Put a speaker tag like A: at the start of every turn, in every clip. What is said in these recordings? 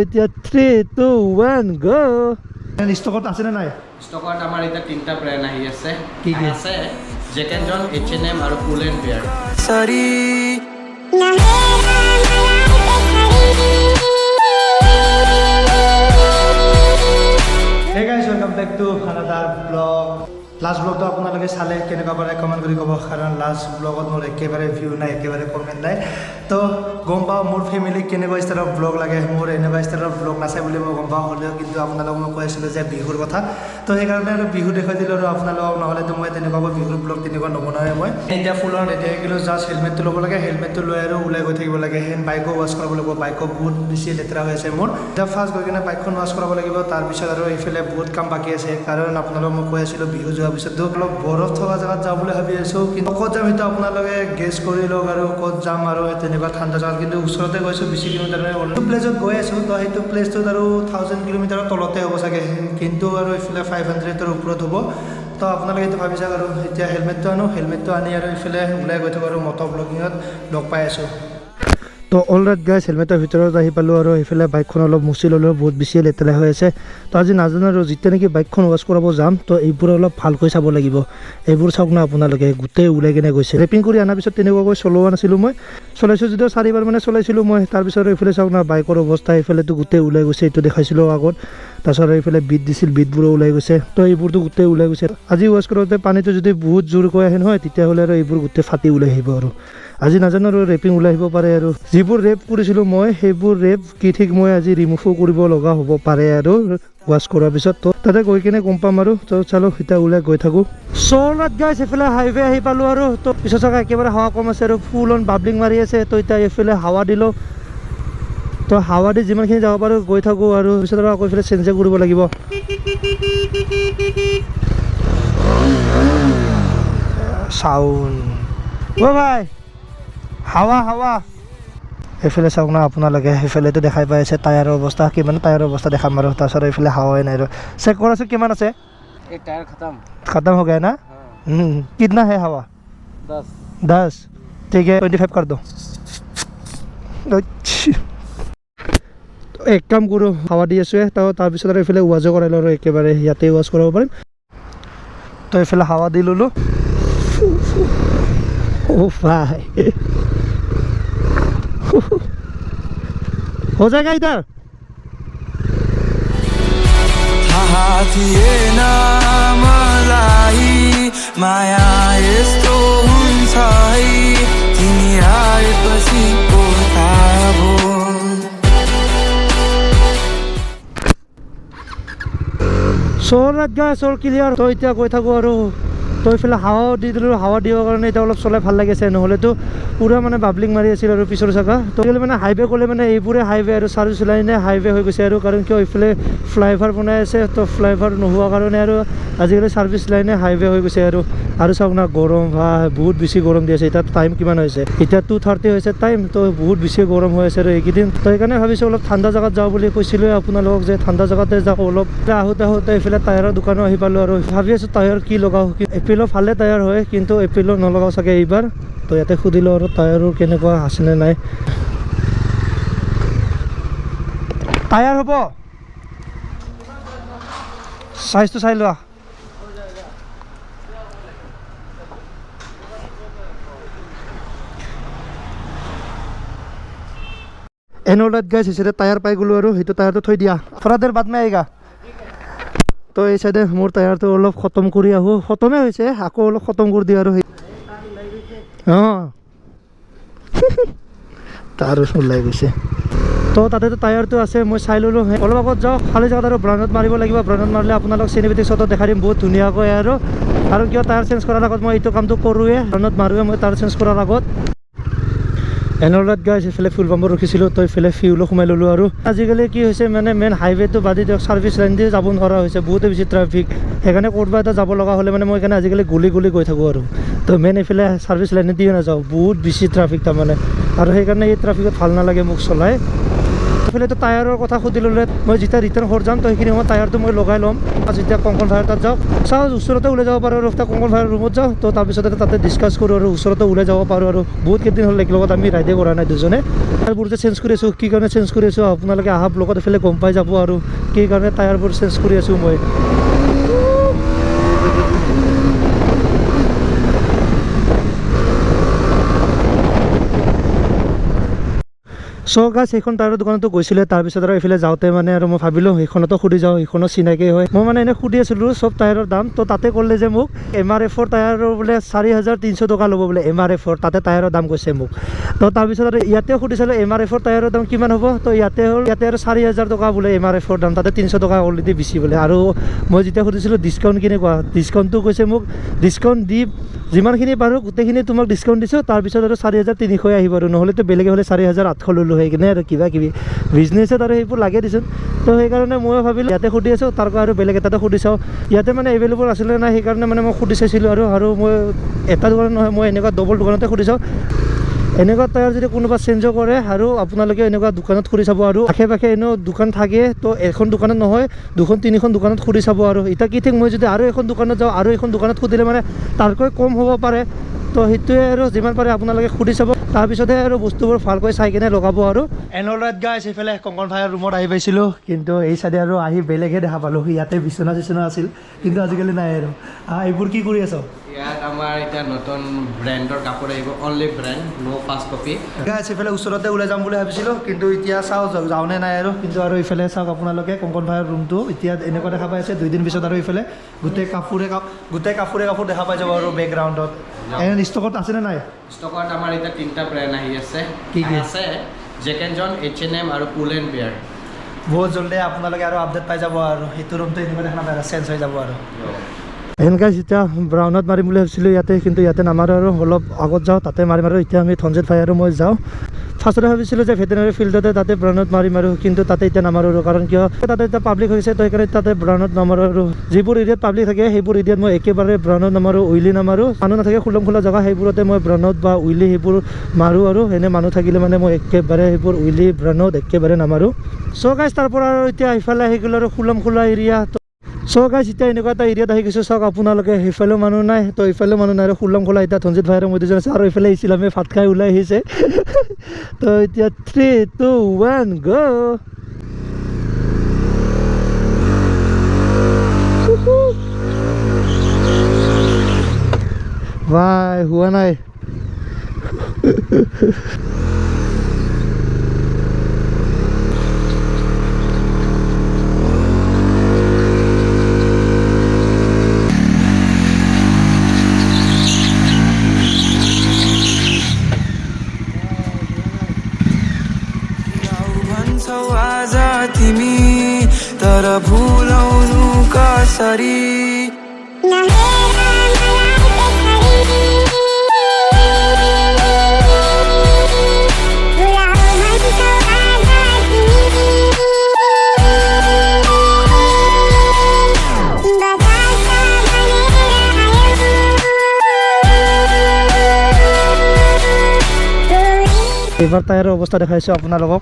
A: এতিয়া 3 2 1 গো ষ্টকত আছে না নাই
B: ষ্টকত আমাৰ এটা তিনটা ব্ৰ্যান্ড আহি আছে
A: কি কি
B: আছে জেক এণ্ড জন H&M আৰু পুল এণ্ড বিয়াৰ
C: सरी
A: Hey guys, welcome back to another vlog. Last vlog to আপোনালোকে চালে কেনেকুৱা পাৰে কমেন্ট কৰি ক'ব কাৰণ লাষ্ট ব্লগত মোৰ একেবাৰে ভিউ নাই একেবাৰে কমেন্ট নাই তো গম পাওঁ মোৰ ফেমিলি কেনেকুৱা ষ্টাইলৰ ব্লগ লাগে মোৰ এনেকুৱা ষ্টাইলৰ ব্লগ নাচাই বুলি মই গম পাওঁ হ'লেও কিন্তু আপোনালোকক মই কৈ আছিলোঁ যে বিহুৰ কথা তো সেইকাৰণে আৰু বিহু দেখুৱাই দিলোঁ আৰু আপোনালোকক নহ'লেতো মই তেনেকুৱাকৈ বিহুৰ ব্লগ তেনেকুৱা নবনাওঁৱে মই এতিয়া ফুলৰ ৰেডি হৈ গ'লোঁ জাষ্ট হেলমেটটো ল'ব লাগে হেলমেটটো লৈ আৰু ওলাই গৈ থাকিব লাগে বাইকো ৱাছ কৰাব লাগিব বাইকো বহুত বেছি লেতেৰা হৈ আছে মোৰ এতিয়া ফাৰ্ষ্ট গৈ কিনে বাইকখন ৱাছ কৰাব লাগিব তাৰপিছত আৰু এইফালে বহুত কাম বাকী আছে কাৰণ আপোনালোকক মই কৈ আছিলোঁ বিহু যোৱাৰ পিছতো অলপ বৰফ থকা জেগাত যাওঁ বুলি ভাবি আছোঁ কিন্তু ক'ত যাম সেইটো আপোনালোকে গেছ কৰি লওক আৰু ক'ত যাম আৰু তেনেকুৱা ঠাণ্ডা জেগাত কিন্তু ওচৰতে গৈছোঁ 20 কিলোমিটাৰ প্লেচত গৈ আছোঁ তো সেইটো প্লেচটোত আৰু 1000 কিলোমিটাৰৰ তলতে হ'ব চাগে কিন্তু আৰু এইফালে 500ৰ ওপৰত হ'ব তো আপোনালোকে এইটো ভাবি চাওক আৰু এতিয়া হেলমেটটো আনি আৰু এইফালে ওলাই গৈ থাকোঁ আৰু মটৰ ব্লগিঙত লগ পাই আছোঁ তো অলৰাইট গাইছ হেলমেটৰ ভিতৰত আহি পালোঁ আৰু এইফালে বাইকখন অলপ মুচি ল'লোঁ বহুত বেছি লেতেৰা হৈ আছে তো আজি নাজানো আৰু যেতিয়া নেকি বাইকখন ৱাছ কৰাব যাম তো এইবোৰ অলপ ভালকৈ চাব লাগিব এইবোৰ চাওক না আপোনালোকে গোটেই ওলাই কিনে গৈছে ৰেপিং কৰি অনাৰ পিছত তেনেকুৱাকৈ চলোৱা নাছিলোঁ মই চলাইছোঁ যদিও 4বাৰ মানে চলাইছিলোঁ মই তাৰপিছত এইফালে চাওক না বাইকৰ অৱস্থা এইফালেতো গোটেই ওলাই গৈছে এইটো দেখাইছিলোঁ আগত তাৰপিছত এইফালে বিট দিছিল বিটবোৰো ওলাই গৈছে তো এইবোৰতো গোটেই ওলাই গৈছে আজি ৱাছ কৰোঁতে পানীটো যদি বহুত জোৰকৈ আহে নহয় তেতিয়াহ'লে আৰু এইবোৰ গোটেই ফাটি ওলাই আহিব আৰু আজি নাজানো আৰু ৰেপিং ওলাই আহিব পাৰে আৰু যিবোৰ ৰেপ কৰিছিলোঁ মই সেইবোৰ ৰেপ কি ঠিক মই আজি ৰিমুভো কৰিব লগা হ'ব পাৰে আৰু ৱাছ কৰাৰ পিছত তো তাতে গৈ কিনে গম পাম আৰু তো চালো এতিয়া ওলাই গৈ থাকোঁ চলত গাইছ এইফালে হাইৱে আহি পালোঁ আৰু তো পিছত চাগে একেবাৰে হাৱা কম আছে আৰু ফুল অন বাবলিং মাৰি আছে তো এতিয়া এইফালে হাৱা দিলোঁ তো হাৱা দি যিমানখিনি যাব পাৰোঁ গৈ থাকোঁ আৰু পিছত আৰু আকৌ এইফালে চেঞ্জে কৰিব লাগিব চাউণ্ড অ' ভাই হাৱা এইফালে চাওক না আপোনালোকে সেইফালেতো দেখাই পাই আছে টায়াৰৰ অৱস্থা কিমান টায়াৰৰ অৱস্থা দেখাম আৰু তাৰপিছত এইফালে হাৱাই নাই আৰু চেক কৰাছোঁ কিমান আছে
B: এই টায়াৰ
A: खत्म हो गया ना कितना है हवा 10 ठीक है 25 कर दो এক কাম কৰোঁ হাৱা দি আছোঁ তো তাৰপিছত আৰু এইফালে ৱাজো কৰাই লওঁ আৰু একেবাৰে ইয়াতে ৱাজ কৰাব পাৰিম তো এইফালে হাৱা দি ল'লোঁ ओ भाई हो जाएगा इधर
C: हाथिए ना मलाई माया यस्तो हुन्छ है तिमी आएपछि पो थाहा भयो
A: চলত গাই চল ক্লিয়াৰ তো এতিয়া গৈ থাকোঁ আৰু তো এইফালে হাৱা দি দিলোঁ হাৱা দিয়াৰ কাৰণে এতিয়া অলপ চলাই ভাল লাগিছে নহ'লেতো পূৰা মানে বাবলিং মাৰি আছিল আৰু পিছৰ জেগা তো মানে হাইৱে ক'লে মানে এইবোৰে হাইৱে আৰু চাৰ্ভিচ লাইনে হাইৱে হৈ গৈছে আৰু কাৰণ কিয় এইফালে ফ্লাইঅভাৰ বনাই আছে তো ফ্লাইঅভাৰ নোহোৱা কাৰণে আৰু আজিকালি চাৰ্ভিচ লাইনে হাইৱে হৈ গৈছে আৰু চাওক না গৰম ভাই বহুত বেছি গৰম দি আছে এতিয়া টাইম কিমান হৈছে এতিয়া 2:30 হৈছে টাইম তো বহুত বেছি গৰম হৈ আছে আৰু এইকেইদিন তো সেইকাৰণে ভাবিছোঁ অলপ ঠাণ্ডা জেগাত যাওঁ বুলি কৈছিলোঁ আপোনালোকক যে ঠাণ্ডা জেগাতে যাওঁ অলপ আহোঁতে এইফালে টায়াৰৰ দোকানো আহি পালোঁ আৰু ভাবি আছোঁ টায়াৰ কি লগাওঁ এপ্ৰিলৰ ভালে টায়াৰ হয় কিন্তু এপ্ৰিলৰ নলগাওঁ চাগে এইবাৰ তো ইয়াতে সুধিলোঁ আৰু টায়াৰো কেনেকুৱা আছেনে নাই টায়াৰ হ'ব চাইজটো চাই লোৱা এনলাইট গাইছ হিচাপে টায়াৰ পাই গ'লোঁ আৰু সেইটো টায়াৰটো থৈ দিয়া থোৰা দেৰ বাদ মে আইগা তো এই চাইডে মোৰ টায়াৰটো অলপ খতম কৰি আহোঁ খতমে হৈছে আকৌ অলপ খতম কৰি দিওঁ আৰু অঁ তাৰ ওলাই গৈছে তো তাতেতো টায়াৰটো আছে মই চাই ল'লোঁ অলপ আগত যাওঁ খালী জেগাত আৰু ব্ৰাণ্ডত মাৰিব লাগিব ব্ৰাণ্ডত মাৰিলে আপোনালোক চিনেমেটিক শ্বটত দেখাই দিম বহুত ধুনীয়াকৈ আৰু কিয় টায়াৰ চেঞ্জ কৰাৰ আগত মই এইটো কামটো কৰোঁৱে ব্ৰাণ্ডত মাৰোঁৱে মই টায়াৰ চেঞ্জ কৰাৰ আগত এনলাইট গাইছ এইফালে ফুল পাম্পত ৰখিছিলোঁ তো এইফালে ফিউলো সোমাই ল'লোঁ আৰু আজিকালি কি হৈছে মানে মেইন হাইৱেটো বাদি দিয়ক চাৰ্ভিচ লাইন দি যাব নোৱাৰা হৈছে বহুতে বেছি ট্ৰাফিক সেইকাৰণে ক'ৰবাত এটা যাব লগা হ'লে মানে মই সেইকাৰণে আজিকালি গলি গৈ থাকোঁ আৰু তো মেইন এইফালে চাৰ্ভিচ লাইনে দিয়ে নাযাওঁ বহুত বেছি ট্ৰাফিক তাৰমানে আৰু সেইকাৰণে এই ট্ৰাফিকত ভাল নালাগে মোক চলাই এইফালেতো টায়াৰৰ কথা সুধি ল'লে মই যেতিয়া ৰিটাৰ্ণ ঘৰ যাম তো সেইখিনি সময়ত টায়াৰটো মই লগাই ল'ম যেতিয়া কংকন ভাইৰ তাত যাওঁ চাওঁ ওচৰতে ওলাই যাব পাৰোঁ আৰু কংকন ভাইৰ ৰুমত যাওঁ তো তাৰপিছতে তাতে ডিছকাছ কৰোঁ আৰু ওচৰতে ওলাই যাব পাৰোঁ আৰু বহুত কেইদিন হ'ল লগত আমি ৰাইডে কৰা নাই দুজনে টায়াৰবোৰ যে চেঞ্জ কৰি আছোঁ কি কাৰণে চেঞ্জ কৰি আছোঁ আপোনালোকে অহা ব্লগত এইফালে গম পাই যাব আৰু কি কাৰণে টায়াৰবোৰ চেঞ্জ কৰি আছোঁ মই চ' গাছ সেইখন টায়াৰৰ দোকানতো গৈছিলে তাৰপিছত আৰু এইফালে যাওঁতে মানে আৰু মই ভাবিলোঁ সেইখনতো সুধি যাওঁ সেইখনো চিনাকি হয় মই মানে এনেই সুধি আছিলোঁ চব টায়াৰৰ দাম তো তাতে ক'লে যে মোক MRF-ৰ টায়াৰৰ বোলে 4,300 টকা ল'ব বোলে MRF-ৰ তাতে টায়াৰৰ দাম কৈছে মোক তো তাৰপিছত আৰু ইয়াতেও সুধিছিলোঁ MRF-ৰ টায়াৰৰ দাম কিমান হ'ব তো ইয়াতে আৰু 4,000 টকা বোলে MRF-ৰ দাম তাতে 300 টকা অলৰেডি বেছি বোলে আৰু মই যেতিয়া সুধিছিলোঁ ডিছকাউণ্ট কেনেকুৱা ডিছকাউণ্টটো কৈছে মোক ডিছকাউণ্ট দি যিমানখিনি পাৰোঁ গোটেইখিনি তোমাক ডিছকাউণ্ট দিছোঁ তাৰপিছত আৰু 4,300 আহিব আৰু নহ'লেতো বেলেগে হ'লে 4,800 ল'লোঁ সেই কিনে আৰু কিবা কিবি বিজনেছত আৰু সেইবোৰ লাগে দিছোঁ তো সেইকাৰণে মই ভাবিলোঁ ইয়াতে সুধি আছোঁ তাৰ পৰা আৰু বেলেগ এটাতে সুধি চাওঁ ইয়াতে মানে এভেইলেবল আছিলে নাই সেইকাৰণে মানে মই সুধি চাইছিলোঁ আৰু মই এটা দোকানত নহয় মই এনেকুৱা ডবল দোকানতে সুধি চাওঁ এনেকুৱা টায়াৰ যদি কোনোবা চেঞ্জো কৰে আৰু আপোনালোকে এনেকুৱা দোকানত সুধি চাব আৰু আশে পাশে এনেও দোকান থাকে তো এখন দোকানত নহয় 2-3খন দোকানত সুধি চাব আৰু এতিয়া কি ঠিক মই যদি আৰু এখন দোকানত যাওঁ আৰু এখন দোকানত সুধিলে মানে তাৰকৈ কম হ'ব পাৰে তো সেইটোৱে আৰু যিমান পাৰে আপোনালোকে সুধি চাব তাৰপিছতহে আৰু বস্তুবোৰ ভালকৈ চাই কিনে লগাব আৰু এনলাইট গাইছ এইফালে কংকন ভাইৰ ৰুমত আহি পাইছিলোঁ কিন্তু এই চাইডে আৰু আহি বেলেগহে দেখা পালোঁ ইয়াতে বিচনা আছিল কিন্তু আজিকালি নাই আৰু এইবোৰ কি কৰি আছ
B: ইয়াত আমাৰ এতিয়া নতুন ব্ৰেণ্ডৰ কাপোৰ আহিব অনলি ব্ৰেণ্ড নো ফাৰ্ষ্ট কপি
A: গাইছ এইফালে ওচৰতে ওলাই যাম বুলি ভাবিছিলোঁ কিন্তু এতিয়া চাওঁ যাওঁনে নাই আৰু কিন্তু আৰু এইফালে চাওক আপোনালোকে কংকন ভাইৰ ৰুমটো এতিয়া এনেকুৱা দেখা পাই আছে 2 দিন পিছত আৰু এইফালে গোটেই কাপোৰে কাপোৰ দেখা পাই যাব আৰু বেকগ্ৰাউণ্ডত এনে ষ্টকত আছেনে নাই
B: ষ্টকত আমাৰ এতিয়া 3টা ব্ৰেণ্ড আহি আছে
A: কি
B: আছে জেক এণ্ড জন H&M আৰু পুল এণ্ড বিয়াৰ
A: বহুত জলদি আপোনালোকে আৰু আপডেট পাই যাব আৰু সেইটো ৰুমটো এনেকুৱা দেখা নাপায় চেঞ্জ হৈ যাব আৰু এনেকৈ যেতিয়া ব্ৰাউনত মাৰিম বুলি ভাবিছিলোঁ ইয়াতে কিন্তু ইয়াতে নামাৰোঁ আৰু অলপ আগত যাওঁ তাতে মাৰিম আৰু এতিয়া আমি ধনজিত ভাই আৰু মই যাওঁ ফাৰ্ষ্টতে ভাবিছিলোঁ যে ভেটেনাৰী ফিল্ডতে তাতে ব্ৰাউনত মাৰিম আৰু কিন্তু তাতে এতিয়া নামাৰোঁ আৰু কাৰণ কিয় তাতে এতিয়া পাব্লিক হৈছে তো সেইকাৰণে তাতে ব্ৰাউনত নামাৰোঁ আৰু যিবোৰ এৰিয়াত পাব্লিক থাকে সেইবোৰ এৰিয়াত মই একেবাৰে ব্ৰাউনত নামাৰোঁ উইলি নামাৰোঁ মানুহ নাথাকে খোলা জেগা সেইবোৰতে মই ব্ৰাউনত বা উইলি সেইবোৰ মাৰোঁ আৰু এনে মানুহ থাকিলে মানে মই একেবাৰে সেইবোৰ উইলি ব্ৰাউনত একেবাৰে নামাৰোঁ চ' গাইছ তাৰ পৰা আৰু এতিয়া ইফালে আহি গ'ল আৰু খোলা এৰিয়া চ' গাইছ এতিয়া এনেকুৱা এটা এৰিয়াত আহি গৈছোঁ চাওক আপোনালোকে সেইফালেও মানুহ নাই তো এইফালেও মানুহ নাই আৰু খোলা এতিয়া ধনজিত ভাইৰ মই দুজন আছে আৰু এইফালে ইছলামে ভাত খাই ওলাই আহিছে তো এতিয়া 3, 2, 1 গো বাই হোৱা নাই
C: तिमी तर भुलाउनु कसरी
A: এইবাৰ টায়াৰৰ অৱস্থা দেখাইছোঁ আপোনালোকক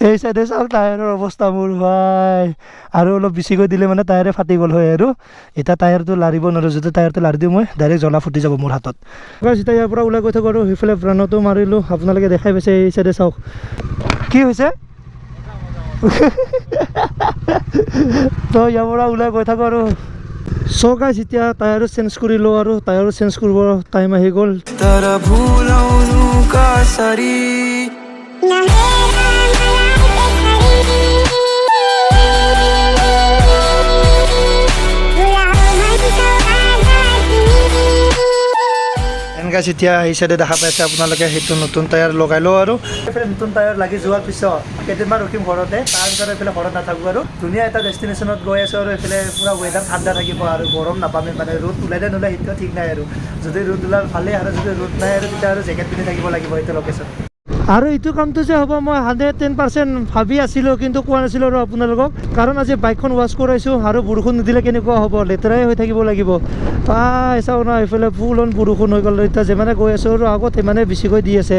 A: এই চাইডে চাওক টায়াৰৰ অৱস্থা মোৰ ভাই আৰু অলপ বেছিকৈ দিলে মানে টায়াৰে ফাটি গ'ল হয় আৰু এতিয়া টায়াৰটো লাৰিব নোৱাৰোঁ যদি টায়াৰটো লাৰি দিওঁ মই ডাইৰেক্ট জ্বলা ফুটি যাব মোৰ হাতত যেতিয়া ইয়াৰ পৰা ওলাই গৈ থাকোঁ আৰু সেইফালে ব্ৰাউনতো মাৰিলোঁ আপোনালোকে দেখাই পাইছে এই চাইডে চাওক কি হৈছে তো ইয়াৰ পৰা ওলাই গৈ থাকোঁ আৰু চ' গাইছ এতিয়া টায়াৰো চেঞ্জ কৰি লওঁ আৰু টায়াৰো চেঞ্জ কৰিব টাইম আহি গ'ল
C: तर भुलाउनु कसरी
A: গাইছ এতিয়া এই চাইডে দেখা পাইছে আপোনালোকে সেইটো নতুন টায়াৰ লগাই লওঁ আৰু এইফালে নতুন টায়াৰ লাগি যোৱাৰ পিছত কেইদিনমান ৰখিম ঘৰতে তাৰপিছত এইফালে ঘৰত নাথাকোঁ আৰু ধুনীয়া এটা ডেষ্টিনেশ্যনত গৈ আছোঁ আৰু এইফালে পূৰা ৱেডাৰ ঠাণ্ডা থাকিব আৰু গৰম নাপামে মানে ৰ'দ ওলাই নোলাই সেইটো ঠিক নাই আৰু যদি ৰ'দ ওলাল ভালেই আৰু যদি ৰ'দ নাই আৰু তেতিয়া আৰু জেকেট পিন্ধি থাকিব লাগিব এইটো লোকেশ্যন আৰু এইটো কামটো যে হ'ব মই 110% ভাবি আছিলোঁ কিন্তু কোৱা নাছিলোঁ আৰু আপোনালোকক কাৰণ আজি বাইকখন ৱাছ কৰাইছোঁ আৰু বৰষুণ নিদিলে কেনেকুৱা হ'ব লেতেৰাই হৈ থাকিব লাগিব চাওঁ না এইফালে ফুল অন বৰষুণ হৈ গ'ল এতিয়া যিমানে গৈ আছোঁ আৰু আগত সিমানে বেছিকৈ দি আছে